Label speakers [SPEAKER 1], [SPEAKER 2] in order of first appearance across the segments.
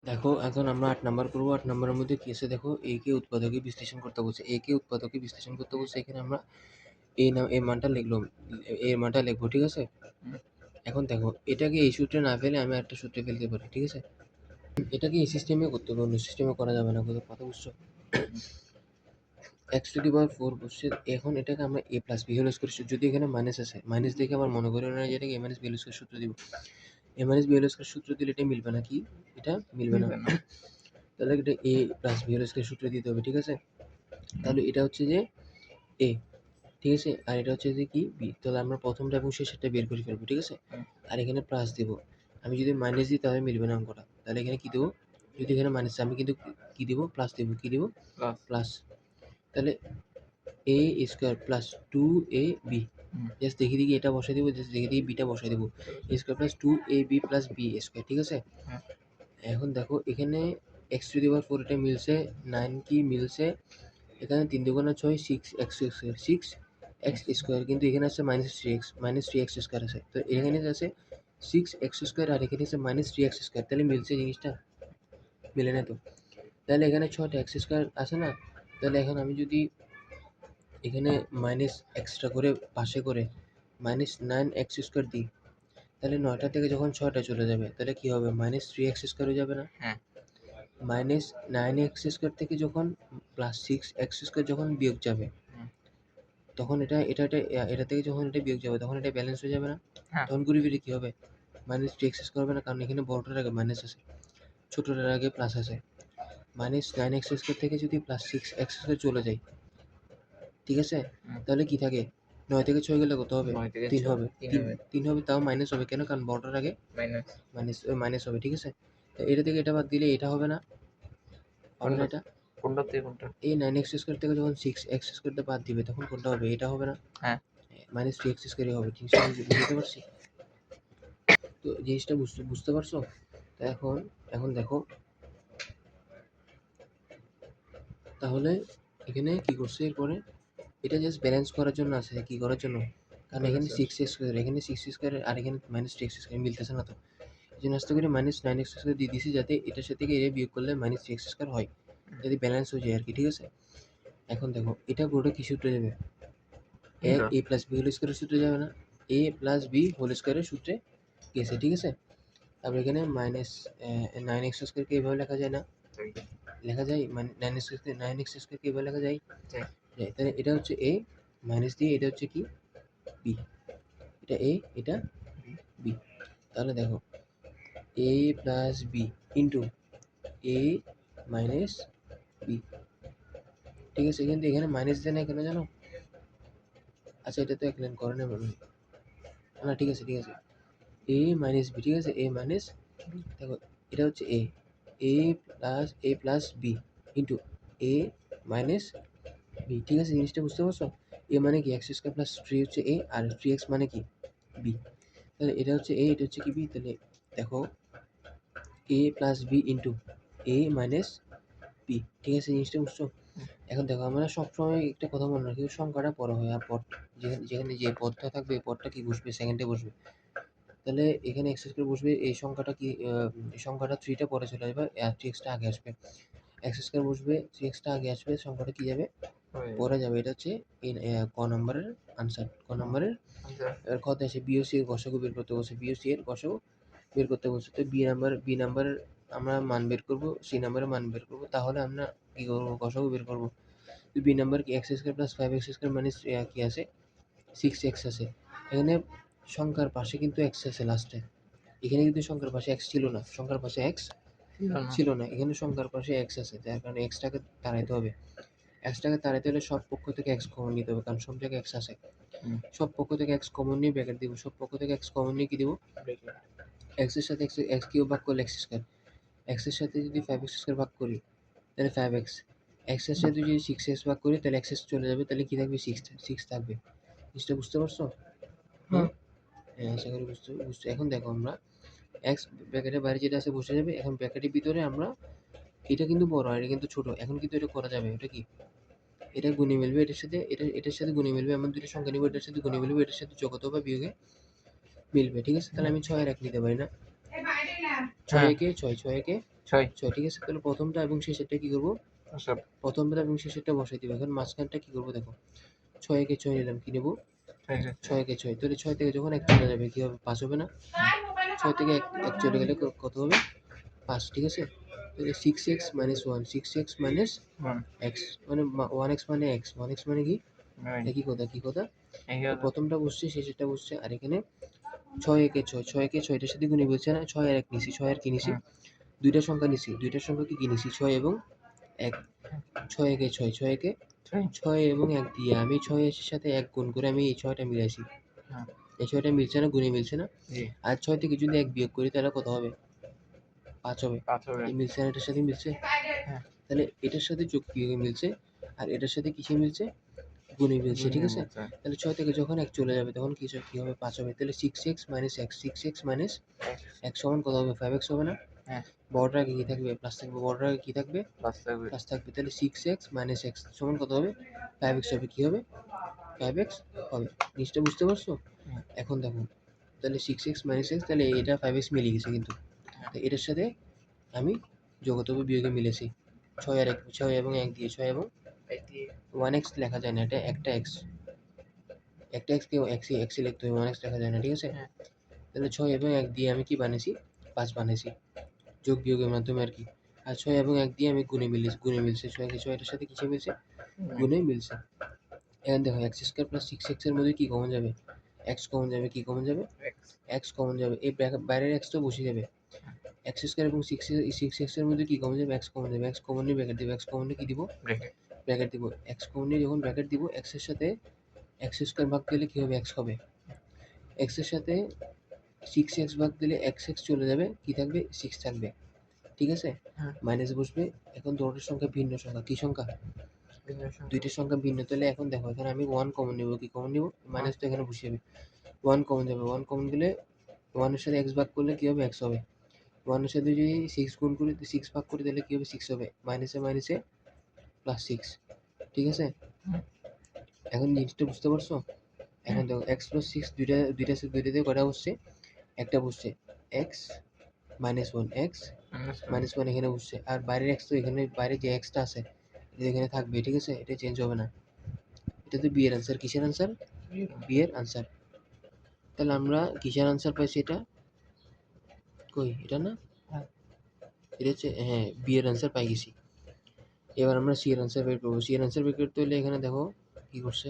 [SPEAKER 1] দেখো এখন আমরা ৮ নাম্বার করবো। ৮ নাম্বারের মধ্যে কি আছে দেখো, এ কে উৎপাদকে বিশ্লেষণ করতে বলছে। এ কে উৎপাদকে বিশ্লেষণ করতে বলছে। এখানে আমরা এই মানটা লিখলাম, এর মানটা লিখবো, ঠিক আছে? এখন দেখো এটাকে এই সূত্রে না ফেলে আমি একটা সূত্রে ফেলতে পারি, ঠিক আছে? এটাকে এই সিস্টেমে করতে হবে, অন্য সিস্টেমে করা যাবে না। কথা বুঝছো? এক্স টু দি পাওয়ার 4 বসছে। এখন এটাকে আমরা এ প্লাস বি হোল স্কয়ার, যদি এখানে মাইনাস আছে, মাইনাস দেখে আমার মনে করে না যে এটাকে এ মাইনাস বি হোল স্কয়ার সূত্র দিব। এ মাইনাস বি হোল স্কয়ার সূত্র দিলে এটা মিলবে না, কি এটা মিলবে না। তাহলে এটা এ প্লাস বি হোল স্কয়ার সূত্র দিতে হবে, ঠিক আছে? তাহলে এটা হচ্ছে যে এ, ঠিক আছে, আর এটা হচ্ছে যে কি বি। তাহলে আমরা প্রথমটা এবং শেষেরটা বের করে ফেলবো, ঠিক আছে? আর এখানে প্লাস দিব। আমি যদি মাইনাস দিই তাহলে মিলবে না অঙ্কটা। তাহলে এখানে কি দেবো, যদি এখানে মাইনাস আমি কিন্তু কি দিব, প্লাস দেবো। কি দিব, প্লাস। তাহলে এ স্কোয়ার প্লাস 2ab, জাস্ট দেখে দেখি এটা বসাই দিব, জাস্ট দেখে দেখি বিটা বসাই দেবো। A square plus 2ab plus B square, ঠিক আছে? এখন দেখো এখানে এক্স টু দি পাওয়ার 4 এটা মিলছে, 9 কি মিলছে, এখানে 3 দুগুণে 6, 6x স্কোয়ার, 6x স্কোয়ার, কিন্তু এখানে আছে -3x স্কোয়ার আছে। তো এখানে আছে 6x স্কোয়ার আর এখানে আছে -3x স্কোয়ার। তাহলে মিলছে জিনিসটা? মিলে না তো। তাহলে এখানে 6টা এক্স স্কোয়ার আছে না? তাহলে এখন আমি যদি এখানে মাইনাস এক্সট্রা করে পাশে করে -9x স্কোয়ার দিই, তাহলে 9টা থেকে যখন 6টা চলে যাবে তাহলে কি হবে, -3x স্কোয়ার হয়ে যাবে না? -9x স্কোয়ার থেকে যখন +6x স্কোয়ার যখন বিয়োগ যাবে, তখন এটা থেকে যখন এটা বিয়োগ যাবে তখন এটা ব্যালেন্স হয়ে যাবে না? তখন ঘুরে ফিরে কি হবে, -3x স্কোয়ার হবে না, কারণ এখানে বড়টার আগে মাইনাস আছে, ছোটটার আগে প্লাস আছে। -9x স্কোয়ার থেকে যদি +6x স্কোয়ার চলে যায়, ঠিক আছে, তাহলে কি থাকে, 9 থেকে 6 গেলে কত হবে, 3 হবে। 3 হবে, তাও মাইনাস হবে কেন, কারণ বড়টার আগে মাইনাস হবে, ঠিক আছে? তো এটা থেকে এটা বাদ দিলে এটা হবে না, হবে না এটা। এই 9x স্কোয়ার থেকে যখন 6x স্কোয়ারটা বাদ দিবে তখন কোনটা হবে, এটা হবে না, -3x স্কোয়ারই হবে। জিনিসটা বুঝতে পারছি তো, জিনিসটা বুঝতে পারছো? তো এখন দেখো তাহলে এখানে কি করছে এরপরে, এটা জাস্ট ব্যালেন্স করার জন্য আছে, কি করার জন্য, কারণ এখানে 6x স্কোয়ার, এখানে 6x স্কোয়ার আর এখানে -3x স্কোয়ার মিলতেছে না তো, এই জন্য আস্তে করে -9x স্কোয়ার দিয়ে দিছি, যাতে এটার সাথে এর বিয়োগ করলে -3x স্কোয়ার হয়, যদি ব্যালেন্স হয়ে যায় আর কি, ঠিক আছে? এখন দেখো এটা পুরোটা কি সূত্রে যাবে, এ প্লাস বি হোল স্কোয়ারের সূত্রে যাবে না? এ প্লাস বি হোল স্কোয়ারের সূত্রে গেছে, ঠিক আছে? তারপর এখানে -9x স্কোয়ারকে এভাবে লেখা যায় না? লেখা যায়, মানে 9x স্কোয়ারকে এভাবে লেখা যায়? তাহলে এটা হচ্ছে এ, মাইনাস দিয়ে এটা হচ্ছে কি বি, এটা এ, এটা বি। তাহলে দেখো এ plus B into A minus B, ঠিক আছে? কিন্তু এখানে মাইনাস দেয় না কেন জানো? আচ্ছা এটা তো এক লাইন করে না মনে হয়, না ঠিক আছে এ মাইনাস বি, ঠিক আছে, এ মাইনাস বি। দেখো এটা হচ্ছে এ plus B into A minus B, ঠিক আছে? জিনিসটা বুঝতে পারছো? এ মানে কি, এক্স স্কোয়ার প্লাস 3 হচ্ছে এ, আর 3x মানে কি বি। তাহলে এটা হচ্ছে এ, এটা হচ্ছে কি বি। তাহলে দেখো এ plus B into A minus B, ঠিক আছে? জিনিসটা বুঝছো? এখন দেখো আমরা সবসময় একটা কথা মনে রাখি, সংখ্যাটা পরে হয়, আর পদ যেখানে যে পদটা থাকবে এই পদটা কি বসবে, সেকেন্ডে বসবে। তাহলে এখানে এক্স স্কোয়ার বসবে, এই সংখ্যাটা কি, এই সংখ্যাটা 3টা পরে চলে আসবে আর 3x টা আগে আসবে। এক্স স্কোয়ার বসবে, 3x টা আগে আসবে, সংখ্যাটা কি যাবে, পরে যাবে। এটা হচ্ছে ক নম্বরের আনসার, ক নম্বরের। এবার কত আসে, বিওসি এর গসাগু বের করতে বলছে, বিওসি এর গসাগু বের করতে বলছে। তো বি নাম্বারের আমরা মান বের করব, সি নাম্বারের মান বের করব, তাহলে আমরা কি করবো, গসাগু বের করব। তো বি নাম্বার কি, x square plus 5x square মানে কি আছে, 6x আছে। এখানে সংখ্যার পাশে কিন্তু এক্স আছে লাস্টে, এখানে কিন্তু সংখ্যার পাশে এক্স ছিল না, সংখ্যার পাশে এক্স ছিল না, এখানে সংখ্যার পাশে এক্স আছে, যার কারণে এক্সটাকে তাড়াইতে হবে। এক্সটাকে তাড়াইতে হলে সব পক্ষ থেকে এক্স কমন নিতে হবে, কারণ সব জায়গায় এক্স আছে। সব পক্ষ থেকে এক্স কমন নিয়ে ব্র্যাকেট দিব, সব পক্ষ থেকে এক্স কমন নিয়ে কি দিব, এক্স এর সাথে এক্স কিউব ভাগ করলে এক্স স্কোয়ার, এক্স এর সাথে যদি 5x স্কোয়ার ভাগ করি তাহলে 5x, এক্স এর সাথে যদি 6x ভাগ করি তাহলে এক্স চলে যাবে, তাহলে কি থাকবে, 6 থাকবে। জিনিসটা বুঝতে পারছো? হ্যাঁ, আশা করি বুঝছো। এখন দেখো আমরা এক্স ব্র্যাকেটের বাইরে যেটা আছে বসে যাবে, এখন ব্র্যাকেটের ভিতরে আমরা, এটা কিন্তু বড় আর এটা কিন্তু ছোট, এখন কিন্তু এটা করা যাবে, এটা কি, এটা গুণে মিলবে এটার সাথে, এটার সাথে গুণে মিলবে, এমন দুটো সংখ্যা নিব, এটার সাথে গুণে মিলবে, এটার সাথে যোগ অথবা বিয়োগে মিলবে, ঠিক আছে? তাহলে আমি 6 আর 1 নিতে পারি না, 6 একে 6, 6 একে
[SPEAKER 2] 6
[SPEAKER 1] 6, ঠিক আছে? তাহলে প্রথমটা এবং শেষেরটা কি করব?
[SPEAKER 2] আচ্ছা
[SPEAKER 1] প্রথমটা এবং শেষেরটা বসাই দিব। এখন মাঝখানটা কি করব দেখো। 6 একে 6 নিলাম, কি নেব? 6 একে 6, তাহলে 6 থেকে যখন 1 চলে যাবে কি হবে? 5 হবে না? 6 থেকে 1 চলে গেলে কত হবে? 5, ঠিক আছে? তাহলে 6x - 1, 6x - x মানে 1x মানে x, 1x মানে কি? একই কথা, কি কথা? তো প্রথমটা বসছে, শেষেরটা বসছে, আর এখানে 6 একে 6, 6 একে 6 এটার সাথে গুণি বলছে না? 6 আর 1 নিছি, 6 আর কি নিছি? দুইটা সংখ্যা নিছি, দুইটার সংখ্যা কি কি নিছি? 6 এবং 1। 6 একে 6, 6 একে 6 এবং 1 দিয়ে আমি 6 এর সাথে 1 গুণ করে আমি এই 6টা মিলাইছি। এই 6টা মিলছে না? গুণে মিলছে না?
[SPEAKER 2] জি
[SPEAKER 1] আর 6 থেকে যদি 1 বিয়োগ করি তাহলে কত হবে? 5 হবে।
[SPEAKER 2] 5 হবে
[SPEAKER 1] এই মিলছে না? এটার সাথে মিলছে?
[SPEAKER 2] হ্যাঁ
[SPEAKER 1] তাহলে এটার সাথে যোগ বিয়োগে মিলছে, আর এটার সাথে কিসে মিলছে? গুণে মিলছে, ঠিক আছে? তাহলে 6 থেকে যখন 1 চলে যাবে তখন কি হবে? 5 হবে। তাহলে 6x - x, 6x - x সমান কত হবে? 5x হবে না?
[SPEAKER 2] হ্যাঁ
[SPEAKER 1] বড়টার আগে কি থাকবে? প্লাস থাকবে। বড়টার আগে কি থাকবে?
[SPEAKER 2] প্লাস থাকবে
[SPEAKER 1] প্লাস থাকবে। তাহলে 6x - x সমান কত হবে? 5x হবে। কি হবে? 5x হবে। জিনিসটা বুঝতে পারছো?
[SPEAKER 2] হুম।
[SPEAKER 1] এখন দেখো, তাহলে 6x - x, তাহলে এটা 5x মিলে গেছে কিন্তু। তো এটার সাথে আমি যোগতবে বিয়োগে মিলেছি। 6 আর 1, 6 এবং 1 দিয়ে 6 এবং 1x লেখা যায় না, এটা একটা x। একটা x কে x এ লিখতে হবে, 1x লেখা যায় না, ঠিক আছে?
[SPEAKER 2] হ্যাঁ।
[SPEAKER 1] তাহলে 6 এবং 1 দিয়ে আমি কি বানিয়েছি? 5 বানিয়েছি। যোগ বিয়োগের মাধ্যমে আরকি। আর 6 এবং 1 দিয়ে আমি গুণে মিলছে। 6 কে 6 এটার সাথে কিসে মিলছে? গুণে মিলছে। এখন দেখো x² + 6x এর মধ্যে কি কমন যাবে? x কমন যাবে। কি কমন যাবে? x কমন যাবে। এই বাইরের x তো বসে যাবে। x² এবং 6x এর মধ্যে কি কমন যাবে? x কমন যাবে। x কমন নিয়ে ব্র্যাকেট দিব। x কমন নিয়ে কি দিব? ব্র্যাকেট দিব। x কমন নিয়ে যখন ব্র্যাকেট দিব, x এর সাথে x² ভাগ দিলে কি হবে? x হবে। x এর সাথে 6x ভাগ দিলে x চলে যাবে, কি থাকবে? 6 থাকবে। ঠিক আছে?
[SPEAKER 2] হ্যাঁ।
[SPEAKER 1] মাইনাস বসবে। এখন দুটোর সংখ্যা ভিন্ন সংখ্যা। কি সংখ্যা? দুইটার সংখ্যা ভিন্ন। তাহলে এখন দেখো, এখানে আমি 1 কমন নিব। কি কমন নিব? মাইনাস তো এখানে বসে যাবে। 1 কমন যাবে। 1 কমন গেলে 1 এর সাথে x ভাগ করলে কি হবে? x হবে। 1 এর সাথে যদি 6 গুণ করি, 6 ভাগ করি তাহলে কি হবে? 6 হবে। মাইনাসে প্লাস 6। ঠিক আছে? এখন জিনিসটা বুঝতে পারছো? এখন দেখো, x + 6 দুইটাতে কয়টা বসছে? একটা বসছে। x - 1, x - 1 এখানে বসছে। আর বাইরের x তো এখানে, বাইরে যে x টা আছে এটা এখানে থাকবে, ঠিক আছে? এটা চেঞ্জ হবে না। এটা তো b এর আনসার। কিসের আনসার? b এর আনসার। তাহলে আমরা কিসের আনসার পাইছি এটা? কই এটা না? এটা হচ্ছে, হ্যাঁ, b এর আনসার পাই গেছি। এবার আমরা c এর আনসার বের করব। c এর আনসার বের করতে হলে এখানে দেখো কি করছে।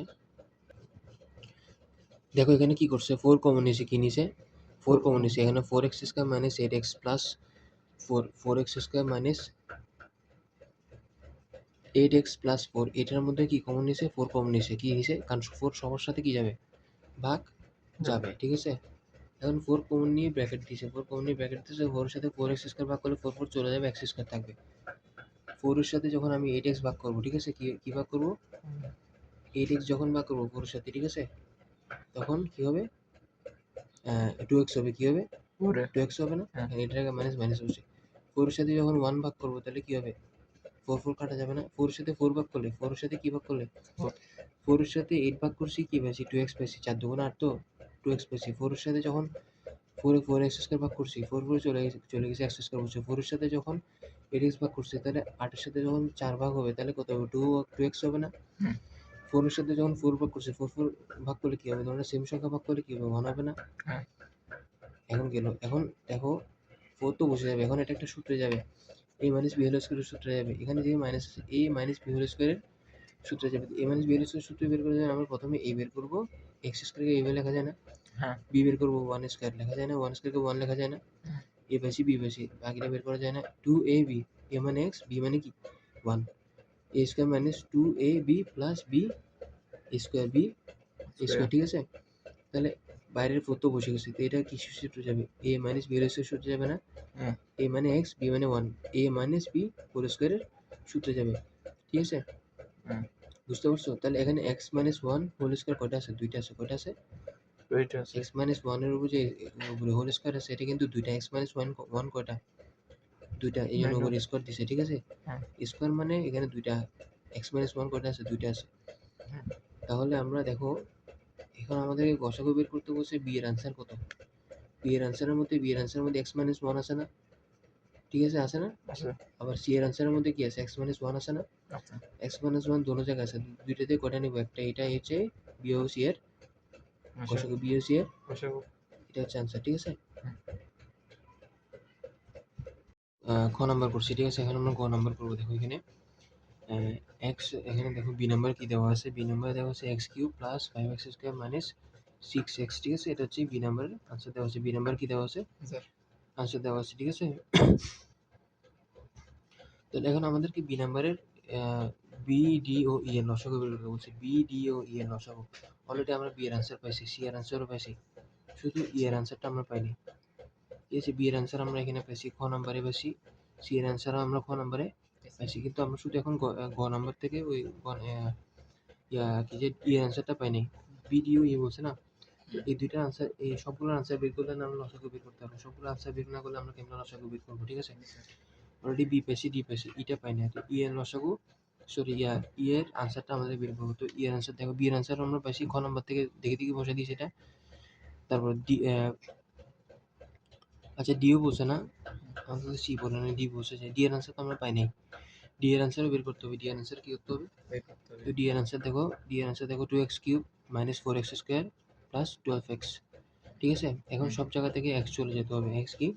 [SPEAKER 1] দেখো এখানে কি করছে? 4 কমন নিছে। কি নিছে? 4 কমন নিছে। এখানে 4x² - 8x plus 4x² - 8x plus 4, এটার মধ্যে কি কমন নিছে? 4 কমন নিছে। কি নিছে? কারণ 4 সবার সাথে কি যাবে? ভাগ যাবে, ঠিক আছে? এখন 4 কমন নিয়ে ব্র্যাকেট দিছে। 4 কমন নিয়ে ব্র্যাকেট দিছে। 4 এর সাথে 4x² ভাগ করলে 4 চলে যাবে, x² থাকবে। 4 এর সাথে যখন আমি 8x ভাগ করব, ঠিক আছে? কি ভাগ করব? 8x যখন ভাগ করব 4 এর সাথে, ঠিক আছে? তখন কি হবে? 2x হবে। কি হবে? 2x হবে না? এটাকে মাইনাস বসে। 4 এর সাথে যখন 1 ভাগ করব তাহলে কি হবে? 4 কাটা যাবে না? 4 এর সাথে 4 ভাগ করলে, 4 এর সাথে কি ভাগ করলে? 4 এর সাথে 8 ভাগ করছি, কি পাইছি? 2x পাইছি। 4 দুগুণে 8 তো 2x পাইছি। 4 এর সাথে যখন 4x² ভাগ করছি, 4 চলে গেছে x² বসে। 4 এর সাথে যখন 8x ভাগ করছি, তাহলে 8 এর সাথে যখন 4 ভাগ হবে তাহলে কত হবে? 2x হবে না? 4 এর সাথে যখন 4 ভাগ করছি, 4 ভাগ করলে কি হবে? তোমরা সেম সংখ্যা ভাগ করলে কি হবে? 1 হবে না? এখন গেল। এখন দেখো 4 তো বসে যাবে। এখন এটা একটা সূত্রে যাবে। a - b হোল স্কয়ারের সূত্রে যাবে। এখানে যে মাইনাস আছে, a - b হোল স্কয়ারের সূত্রে যাবে। a - b হোল স্কয়ারের সূত্র বের করার জন্য আমরা প্রথমে a বের করব। x² কে এইভাবে লেখা যায় না? b বের করব 1 স্কয়ার লেখা যায় না? 1 স্কয়ারকে 1 লেখা যায় না? a পাইছি, b পাইছি। বাকিটা বের করা যায় না? 2ab, a মানে x, b মানে কি? 1। a square minus 2ab plus b square, b square, ঠিক আছে? তাহলে বাইরের 4 তো বসে গেছে। তো এটা কিসের সূত্রে যাবে? a - b হোল স্কয়ারের সূত্রে যাবে না? a মানে x, b মানে 1, a - b হোল স্কয়ারের সূত্রে যাবে। ঠিক আছে? বুঝতে পারছো? তাহলে এখানে x - 1 হোল স্কয়ার কয়টা আছে? 2টা আছে। কয়টা আছে? x - 1 এর উপর যে উপরে হোল স্কয়ার আছে এটা কিন্তু 2টা। x - 1 কয়টা? 2টা। এই জন্য উপরে স্কয়ার দিছে, ঠিক আছে? স্কয়ার মানে এখানে 2টা। x - 1 কয়টা আছে? 2টা আছে। তাহলে আমরা দেখো, এখন আমাদেরকে গসাগু বের করতে বলছে b এর আনসার কত? b এর আনসারের মধ্যে x - 1 আছে না? ঠিক আছে, আছে না?
[SPEAKER 2] আছে।
[SPEAKER 1] আবার সি এর আনসারের মধ্যে কি আছে, এক্স মাইনাস ওয়ান আছে না?
[SPEAKER 2] আছে।
[SPEAKER 1] এক্স মাইনাস ওয়ান দোনো জায়গায় আছে, দুইটাতে কটা নিব, একটা এটা হচ্ছে বি ও সি এর গসাগু, বি ও সি এর
[SPEAKER 2] গসাগু।
[SPEAKER 1] এটা হচ্ছে আনসার, ঠিক আছে।
[SPEAKER 2] হুম।
[SPEAKER 1] খ নাম্বার করছি, ঠিক আছে। এখন আমরা গ নাম্বার করবো। দেখো এখানে এক্স, এখানে দেখো বি নাম্বার কি দেওয়া আছে, বি নাম্বার দেওয়া আছে x cube plus five x square minus six x, ঠিক আছে। এটা হচ্ছে বি নাম্বারের আনসার দেওয়া আছে। বি নাম্বার কি দেওয়া আছে,
[SPEAKER 2] স্যার।
[SPEAKER 1] আনসার দেওয়া আছে, ঠিক আছে। তাহলে এখন আমাদেরকে বি নাম্বারের বি ডি ও ই এর লসাগু বের করতে বলছে। বি ডি ও ই এর লসাগু, অলরেডি আমরা বি এর আনসার পাইছি, সি এর আনসারও পাইছি, শুধু ই এর আনসারটা আমরা পাইনি। ঠিক আছে, বি এর আনসার আমরা এখানে পাইছি, খ নাম্বারে পাইছি, সি এর আনসারও আমরা খ নাম্বারে পাইছি, কিন্তু আমরা শুধু এখন গ নাম্বার থেকে ওই কি যে ই এর আনসারটা পাইনি। বি ডি ও ই বলছে না, তো এই দুইটা আনসার, এই সবগুলো আনসার বের করলে আমরা লসাগু বের করতে পারবো। সবগুলো আনসার বের না করলে আমরা কেমন লসাগু বের করবো, ঠিক আছে। অলরেডি বি পাইছি, ডি পাইছি, ইটা পাই না, তো ই এর লসাগু, সরি ই এর আনসারটা আমাদের বের করবো। তো ই এর আনসার দেখো, বি এর আনসার আমরা পাইছি, খ নাম্বার থেকে দেখে দেখে বসে দিই সেটা। তারপর ডি, আচ্ছা ডিও বলছে না, আমাদের সি বলে না, ডি বলছে, যে ডি এর আনসার তো আমরা পাই নাই। ডি এর আনসারও বের করতে হবে। ডি এর আনসার কি করতে হবে, তো ডি এর আনসার দেখো, ডি এর আনসার দেখো two X cube minus four X square plus twelve X, ঠিক আছে। এখন সব জায়গা থেকে এক্স চলে যেতে হবে, এক্স কি,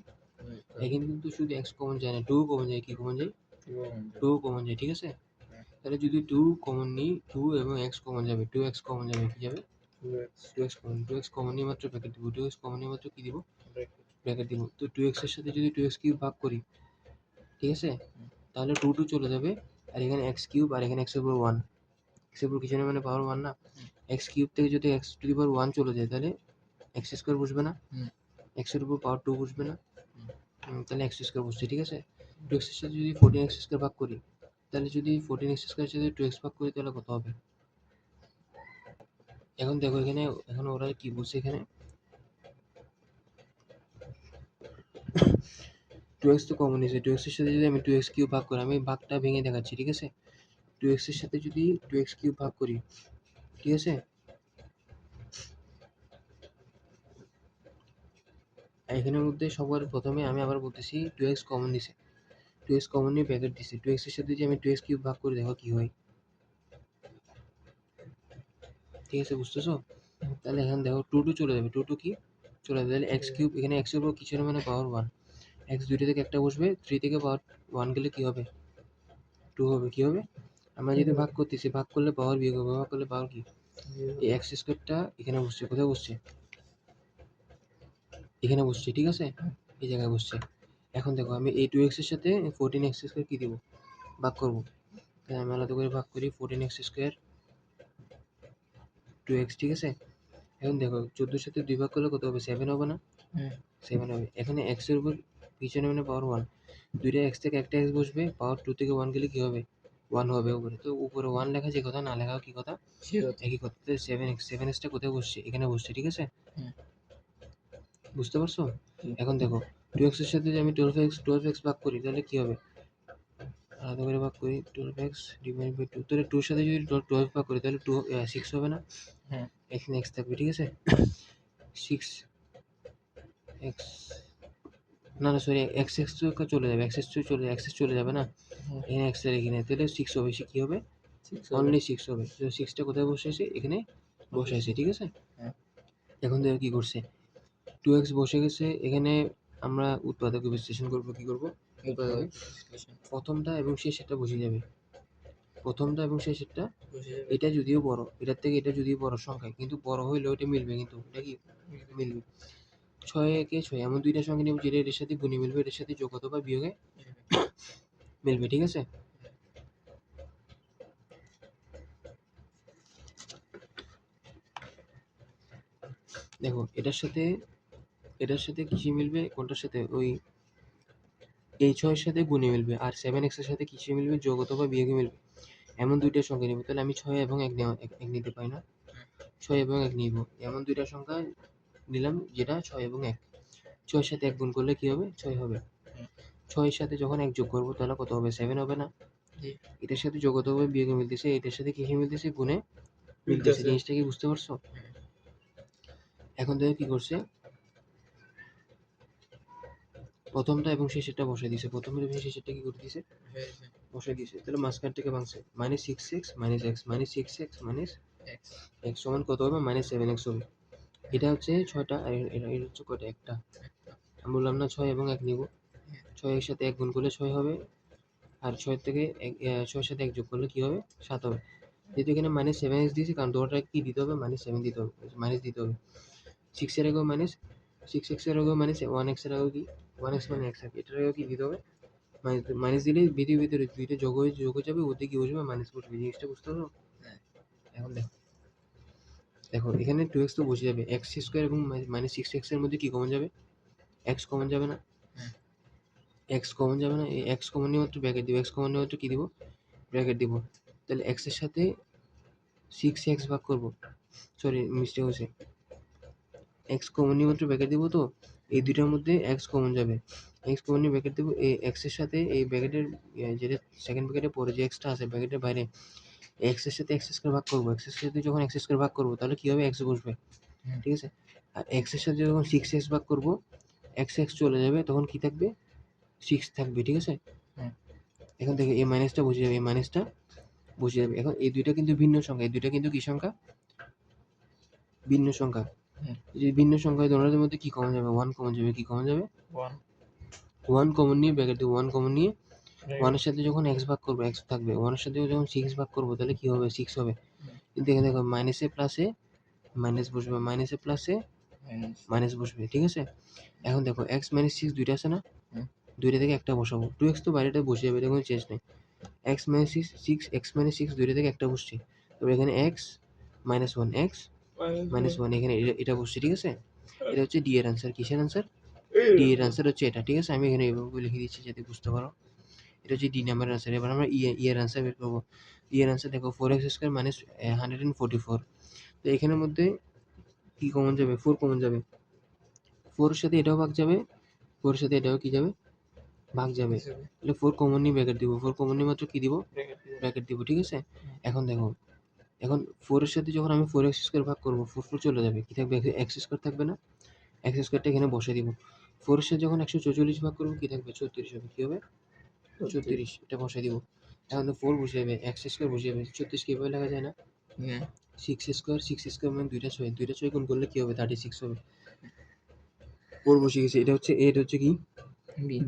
[SPEAKER 1] এখানে কিন্তু শুধু এক্স কমন যায় না, টু কমন যায়, কি কমন যায়, টু কমন যায়, ঠিক আছে। তাহলে যদি টু কমন নিই, টু এবং এক্স কমন যাবে, টু এক্স কমন যাবে, কি যাবে, two X common, two X common নিয়ে মাত্র ব্র্যাকেট দিব, টু এক্স কমন নিয়ে মাত্র কি দিব, ব্র্যাকেট দিব। তো টু এক্স এর সাথে যদি টু এক্স কিউব ভাগ করি, ঠিক আছে, তাহলে টু টু চলে যাবে, আর এখানে এক্স কিউব, আর এখানে এক্স এর উপর ওয়ান, এক্স এর উপর কিছু নেই মানে পাওয়ার ওয়ান না, এক্স কিউব থেকে যদি x to the power one চলে যায়, তাহলে এক্স স্কোয়ার বসবে না, এক্স এর উপর পাওয়ার টু বসবে না, তাহলে এক্স স্কোয়ার বসছে, ঠিক আছে। টু এক্স এর সাথে যদি ফোরটিন এক্স স্কোয়ার ভাগ করি, তাহলে যদি ফোরটিন এক্স স্কোয়ার সাথে টু এক্স ভাগ করি, তাহলে কত হবে। এখন দেখো এখানে, এখন ওরা কি বলছে, এখানে টু এক্স তো কমন নিয়েছে, টু এক্স এর সাথে যদি আমি টু এক্স কিউব ভাগ করি, আমি ভাগটা ভেঙে দেখাচ্ছি, ঠিক আছে। টু এক্স এর সাথে যদি টু এক্স কিউব ভাগ করি, ঠিক আছে, এখানের মধ্যে সবার প্রথমে আমি আবার বলতেছি টু এক্স কমন নিছে, টু এক্স কমন নিয়ে ব্র্যাকেট দিছে, টু এক্স এর সাথে যদি আমি টু এক্স কিউব ভাগ করি, দেখো কি হয়, ঠিক আছে, বুঝতেছো। তাহলে এখন দেখো টু টু চলে যাবে, টু টু কি চলে যাবে, তাহলে এক্স কিউব, এখানে এক্স এর উপর কিছু না মানে পাওয়ার ওয়ান, এক্স দুইটা থেকে একটা বসবে, থ্রি থেকে পাওয়ার ওয়ান গেলে কি হবে, টু হবে, কি হবে, আমরা যদি ভাগ করতেছি, ভাগ করলে পাওয়ার বিয়োগ হবে, ভাগ করলে পাওয়ার কি, এই এক্স স্কোয়ারটা এখানে বসছে, কোথায় বসছে, এখানে বসছে, ঠিক আছে, এই জায়গায় বসছে। এখন দেখো আমি এই টু এক্স এর সাথে ফোরটিন এক্স স্কোয়ার কি দিব, ভাগ করবো, তাই আমি আলাদা করে ভাগ করি, fourteen X square two X, ঠিক আছে। এখন দেখো 14 এর সাথে 2 ভাগ করলে কত হবে, 7 হবে না, 7 হবে। এখানে x এর উপর পিছনে মানে পাওয়ার 1, দুইটা x থেকে একটা x বসবে, পাওয়ার 2 থেকে 1 গেলে কি হবে, 1 হবে উপরে। তো উপরে 1 লেখা যে কথা, না লেখাও কি কথা, একই কথা। তো 7x, 7x টা কোথায় বসছে, এখানে বসছে, ঠিক আছে, বুঝতে পারছো। এখন দেখো 2x এর সাথে যদি আমি 12x ভাগ করি, তাহলে কি হবে, আলাদা করে ভাগ করি, 12x ডিভাইড বাই 2, তাহলে 2 এর সাথে যদি 12 ভাগ করি, তাহলে 6 হবে না, এখানে x থাকবে, ঠিক আছে, 6 এক্স, না না সরি, এক্স এক্স তো চলে যাবে, এক্স এক্স চলে, এক্স এক্স চলে যাবে না, এখানে এক্স এর এখানে, তাহলে সিক্স হবে, সে কি হবে, অনলি সিক্স হবে। তো সিক্সটা কোথায় বসেছে, এখানে বসেছে, ঠিক আছে। এখন দেখো কি করছে, টু এক্স বসে গেছে এখানে, আমরা উৎপাদক বিশ্লেষণ করবো, কি করবো, উৎপাদকে প্রথমটা এবং শেষেরটা বসে যাবে, প্রথমটা এবং শেষেরটা, এটা যদিও বড়, এটার থেকে এটা যদিও বড় সংখ্যা, কিন্তু বড় হইলেও এটা মিলবে, কিন্তু এটা কি মিলবে, 6 একে 6 এমন দুইটা সংখ্যা নেব যেটা এর সাথে গুণে মিলবে, এর সাথে যোগ অথবা বিয়োগে মিলবে, ঠিক আছে। দেখো এটার সাথে কিসে মিলবে, কোনটার সাথে, ওই এই 6 এর সাথে গুণে মিলবে, আর 7x এর সাথে কিসে মিলবে, যোগ অথবা বিয়োগে মিলবে, এমন দুইটা সংখ্যা নিব। তাহলে আমি 6 এবং 1 নেওয়া, এক নিতে পারি না, 6 এবং 1 নিব, এমন দুইটা সংখ্যা নিলাম যেটা 6 এবং 1, 6 এর সাথে 1 গুণ করলে কি হবে, 6 হবে, 6 এর সাথে যখন 1 যোগ করবো তাহলে কত হবে, 7 হবে না, এটার সাথে যোগ অথবা বিয়োগে মিলতেছে, এটার সাথে কিসে মিলতেছে, গুণে মিলতেছে, জিনিসটা কি বুঝতে পারছো। এখন দেখো কি করছে, প্রথমটা এবং শেষেরটা বসাই দিছে, প্রথমের এবং শেষেরটা কি করে দিছে, বসাই দিছে। তাহলে মাঝখান থেকে ভাঙছে minus six x minus x minus six x minus x সমান কত হবে, মাইনাস সেভেন এক্স হবে। এটা হচ্ছে ছয়টা আর এটা এটা হচ্ছে কয়টা, একটা। আমি বললাম না ছয় এবং এক নিব, ছয়ের সাথে এক গুণ করলে ছয় হবে, আর ছয়ের থেকে ছয়ের সাথে এক যোগ করলে কি হবে, সাত হবে। যেহেতু এখানে মাইনাস সেভেন এক্স দিয়েছি, কারণ দুটোটা কি দিতে হবে, মাইনাস সেভেন দিতে হবে, মাইনাস দিতে হবে। সিক্সের আগেও মাইনাস, সিক্স এক্সের আগেও মাইনাস, ওয়ান এক্সের আগেও কি, ওয়ান এক্স মানে এক্স থাকে, এটার আগেও কি দিতে হবে, মাইনাস। মাইনাস দিলে ভিতরে ভিতরে দুইটা যোগ হয়ে যাবে, ওতে কি বসবে, মাইনাস বসবে। জিনিসটা বুঝতে পারো? এখন দেখো, দেখো এখানে টু এক্স তো বসে যাবে, এক্স স্কোয়ার এবং মাইনাস সিক্স এক্সের মধ্যে কি কমন যাবে, এক্স কমন যাবে না, এক্স কমন যাবে না, এই এক্স কমন নিয়ে মাত্র ব্র্যাকেট দিব, এক্স কমন নিয়ে মাত্র কি দিব, ব্র্যাকেট দিব। তাহলে এক্স এর সাথে সিক্স এক্স ভাগ করবো, সরি মিস্টেক হয়েছে, এক্স কমন নিয়ে মাত্র ব্র্যাকেট দিব, তো এই দুইটার মধ্যে এক্স কমন যাবে, এক্স কমন নিয়ে ব্র্যাকেট দেবো, এই এক্স এর সাথে এই ব্র্যাকেটের যেটা সেকেন্ড ব্র্যাকেটের পরে যে এক্সটা আছে ব্র্যাকেটের বাইরে, এক্স এর সাথে এক্স স্কোয়ার ভাগ করবো, এক্স এর সাথে যখন এক্স স্কোয়ার ভাগ করবো তাহলে কি হবে, এক্স বসবে, ঠিক আছে। আর এক্স এর সাথে যখন সিক্স এক্স ভাগ করবো, এক্স এক্স চলে যাবে, তখন কি থাকবে, সিক্স থাকবে, ঠিক আছে। এখন দেখো এই মাইনাসটা বসে যাবে, এই মাইনাসটা বসে যাবে। এখন এই দুইটা কিন্তু ভিন্ন সংখ্যা, এই দুইটা কিন্তু কি সংখ্যা, ভিন্ন সংখ্যা। যে ভিন্ন সংখ্যা, দোনোটার মধ্যে কি কমন যাবে, ওয়ান কমন যাবে, কি কমন যাবে, ওয়ান কমন নিয়ে ব্র্যাকেট দেবো, ওয়ান কমন নিয়ে ওয়ানের সাথে যখন এক্স ভাগ করবো এক্স থাকবে, ওয়ানের সাথে যখন সিক্স ভাগ করবো তাহলে কি হবে, সিক্স হবে। কিন্তু এখানে দেখো মাইনাসে প্লাসে মাইনাস বসবে, মাইনাসে প্লাসে মাইনাস বসবে, ঠিক আছে। এখন দেখো এক্স মাইনাস সিক্স দুইটা আছে না, দুইটা থেকে একটা বসাবো, টু এক্স তো বাইরেটা বসে যাবে, এটা কোনো চেঞ্জ নেই। X minus six six x minus six দুইটা থেকে একটা বসছে, তবে এখানে x minus one, x minus one, এখানে এটা বসছে, ঠিক আছে। এটা হচ্ছে ডি এর আনসার, কিসের আনসার, ডি এর আনসার হচ্ছে এটা, ঠিক আছে। আমি এখানে এইভাবে লিখে দিচ্ছি যাতে বুঝতে পারো, এটা হচ্ছে ডি নাম্বারের আনসার। এবার আমরা ই এর আনসার বের করবো। ই এর আনসার দেখো, ফোর এক্স স্কোয়ার মাইনাস 144। তো এখানের মধ্যে কি কমন যাবে, ফোর কমন যাবে, ফোর এর সাথে এটাও ভাগ যাবে, ফোর এর সাথে এটাও কি যাবে, ভাগ যাবে। তাহলে ফোর কমন নিয়ে ব্র্যাকেট দিব, ফোর কমন নিয়ে মাত্র কি দিব, ব্র্যাকেট দিব, ঠিক আছে। এখন দেখো, এখন ফোর এর সাথে যখন আমি ফোর এক্স স্কোয়ার ভাগ করবো, ফোর ফোর চলে যাবে, কি থাকবে, এক্স স্কোয়ার থাকবে না, এক্স স্কোয়ারটা এখানে বসে দিব। ফোর এর সাথে যখন 144 ভাগ করবো কি থাকবে, 36 হবে, কি হবে, 36, এটা বসে দিব। এখন তো ফোর বসে যাবে, এক্স স্কোয়ার বসে যাবে, 36 কিভাবে লেখা যায় না, সিক্স স্কোয়ার মানে দুইটা ছয়, দুইটা ছয় গুণ করলে কি হবে, 36 হবে। ফোর বসে গেছে, এটা হচ্ছে এ, এটা হচ্ছে কি,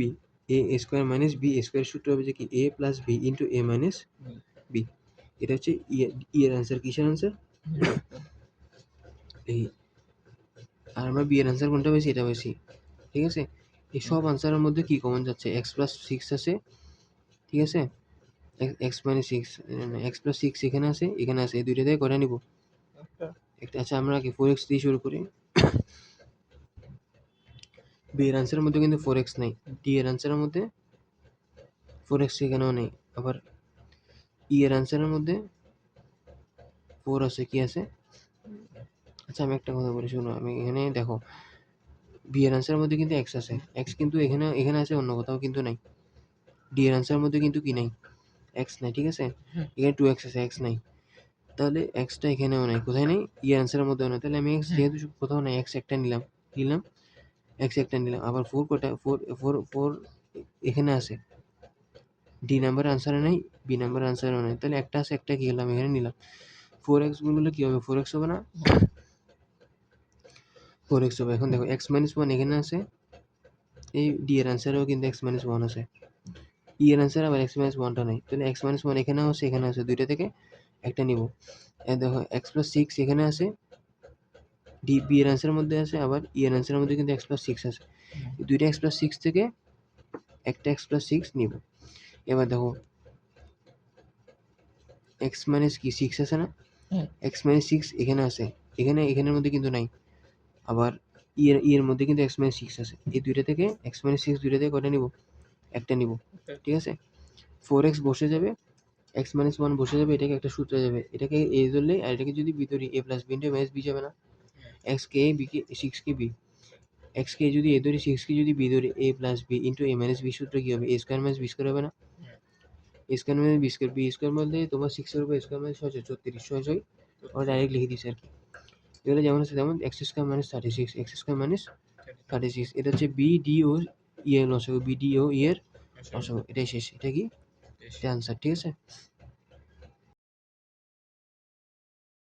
[SPEAKER 1] বি, এ স্কোয়ার মাইনাস বি স্কোয়ার সূত্র হবে যে কি, এ plus B into A minus B. এটা হচ্ছে ই এর আনসার, কিসের আনসার, এই। আর আমরা বি এর আনসার কোনটা বেশি, এটা বেশি, ঠিক আছে। এই সব আনসারের মধ্যে কি কমন যাচ্ছে, এক্স প্লাস সিক্স আছে, ঠিক আছে, x minus six, x plus six এখানে আছে, এখানে আছে, এই দুইটা থেকে কটা নিব, একটা। আচ্ছা আমরা কি ফোর এক্স দিয়ে শুরু করি, বি এর আনসারের মধ্যে কিন্তু ফোর এক্স নেই, ডি এর আনসারের মধ্যে ফোর এক্স এখানেও নেই, আবার ই এর আনসারের মধ্যে ফোর আছে, কি আছে। আচ্ছা আমি একটা কথা বলি শোনো, আমি এখানে দেখো, বি এর আনসারের মধ্যে কিন্তু এক্স আছে, এক্স কিন্তু এখানে এখানে আছে, অন্য কোথাও কিন্তু নাই। ডি এর আনসারের মধ্যে কিন্তু কি নাই, এক্স নাই, ঠিক আছে। এখানে টু এক্স আছে, এক্স নাই, তাহলে এক্সটা এখানেও নাই, কোথায় নেই, ই এর আনসারের মধ্যেও নাই। তাহলে আমি এক্স যেহেতু কোথাও নাই, এক্স একটা নিলাম, নিলাম এক্স একটা নিলাম, আবার ফোর কটা, ফোর ফোর ফোর এখানে আছে, ডি নাম্বার আনসারে নাই, বি নাম্বার আনসারেও নাই, তাহলে একটা আছে, একটা কি গেলাম এখানে নিলাম। ফোর এক্স গুণগুলো কি হবে, ফোর এক্স হবে না, ফোর এক্স হবে। এখন দেখো এক্স মাইনাস ওয়ান এখানে আছে, এই ডি এর আনসারেও কিন্তু এক্স মাইনাস ওয়ান আছে, ই এর আনসার আবার এক্স মাইনাস ওয়ানটা নাই, তাহলে এক্স মাইনাস ওয়ান এখানেও আছে, এখানে আছে, দুইটা থেকে একটা নিব। দেখো এক্স প্লাস সিক্স এখানে আছে, ডি বি এর আনসারের মধ্যে আছে, আবার ই এর আনসারের মধ্যে কিন্তু এক্স প্লাস সিক্স আছে, দুইটা এক্স প্লাস সিক্স থেকে একটা এক্স প্লাস সিক্স নিব। এবার দেখো এক্স মাইনাস কি সিক্স আছে না, এক্স মাইনাস সিক্স এখানে আছে, এখানের মধ্যে কিন্তু নাই, আবার ই এর মধ্যে কিন্তু এক্স মাইনাস সিক্স আছে, এই দুইটা থেকে এক্স মাইনাস সিক্স দুইটা থেকে কটা নিব, একটা নিব, ঠিক আছে। ফোর এক্স বসে যাবে, এক্স মাইনাস ওয়ান বসে যাবে, এটাকে একটা সূত্রে যাবে, এটাকে এ ধরলে আর এটাকে যদি বি ধরি, A plus B into minus B যাবে না, এক্স কে এ, বি কে সিক্স কে বি, এক্স কে যদি এ ধরি, সিক্স কে যদি বি ধরি, A plus B into A minus B সূত্র কি হবে, A square minus B square হবে না, A square minus B square, B square বলতে তোমার সিক্সের উপর স্কোয়ার মাইনাস 36, 36 ওরা ডাইরেক্ট লিখে দিচ্ছে আর কি। এগুলো যেমন আছে তেমন, x square minus 36, x square minus 36, এটা হচ্ছে বি ডি ও ইয়ে লসাগু বিডি ও ইয়ের লসাগু, এটাই শেষ। এটা কি? এটা আনসার, ঠিক আছে?